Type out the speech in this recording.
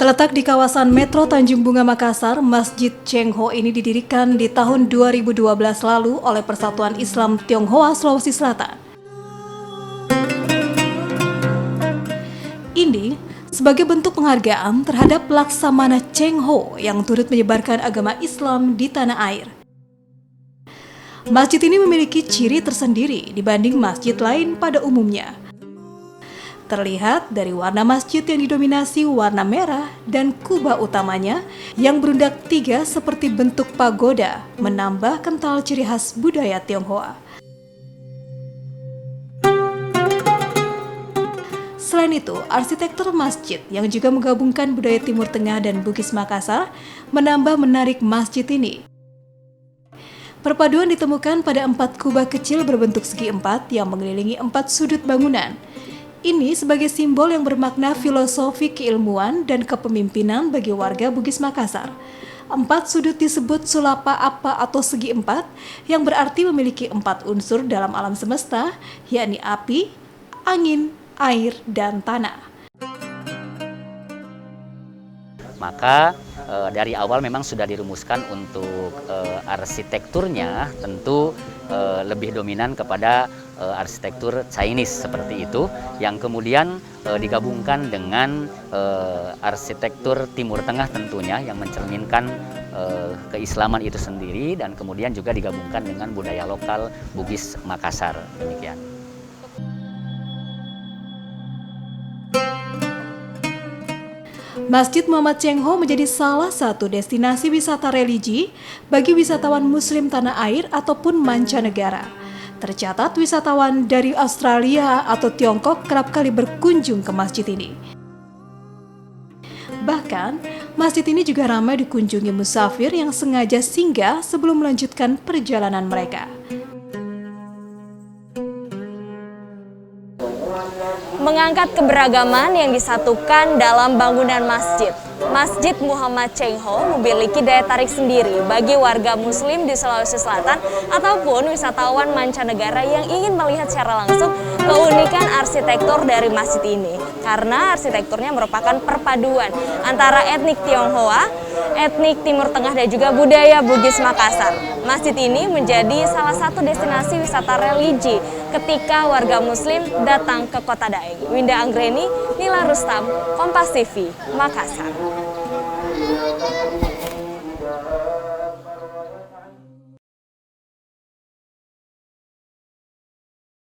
Terletak di kawasan Metro Tanjung Bunga Makassar, Masjid Cheng Ho ini didirikan di tahun 2012 lalu oleh Persatuan Islam Tionghoa Sulawesi Selatan. Ini sebagai bentuk penghargaan terhadap Laksamana Cheng Ho yang turut menyebarkan agama Islam di tanah air. Masjid ini memiliki ciri tersendiri dibanding masjid lain pada umumnya. Terlihat dari warna masjid yang didominasi warna merah dan kubah utamanya yang berundak tiga seperti bentuk pagoda, menambah kental ciri khas budaya Tionghoa. Selain itu, arsitektur masjid yang juga menggabungkan budaya Timur Tengah dan Bugis Makassar menambah menarik masjid ini. Perpaduan ditemukan pada 4 kubah kecil berbentuk segi empat yang mengelilingi 4 sudut bangunan. Ini sebagai simbol yang bermakna filosofi keilmuan dan kepemimpinan bagi warga Bugis Makassar. 4 sudut disebut sulapa apa atau segi empat yang berarti memiliki 4 unsur dalam alam semesta, yakni api, angin, air, dan tanah. Maka dari awal memang sudah dirumuskan untuk arsitekturnya tentu lebih dominan kepada arsitektur Chinese seperti itu, yang kemudian digabungkan dengan arsitektur Timur Tengah tentunya yang mencerminkan keislaman itu sendiri, dan kemudian juga digabungkan dengan budaya lokal Bugis Makassar. Demikian. Masjid Muhammad Cheng Ho menjadi salah satu destinasi wisata religi bagi wisatawan Muslim tanah air ataupun mancanegara. Tercatat wisatawan dari Australia atau Tiongkok kerap kali berkunjung ke masjid ini. Bahkan, masjid ini juga ramai dikunjungi musafir yang sengaja singgah sebelum melanjutkan perjalanan mereka. Mengangkat keberagaman yang disatukan dalam bangunan masjid. Masjid Muhammad Cheng Ho memiliki daya tarik sendiri bagi warga Muslim di Sulawesi Selatan ataupun wisatawan mancanegara yang ingin melihat secara langsung keunikan arsitektur dari masjid ini. Karena arsitekturnya merupakan perpaduan antara etnik Tionghoa, etnik Timur Tengah, dan juga budaya Bugis Makassar. Masjid ini menjadi salah satu destinasi wisata religi ketika warga Muslim datang ke Kota Daeng. Winda Anggreni, Nila Rustam, Kompas TV, Makassar.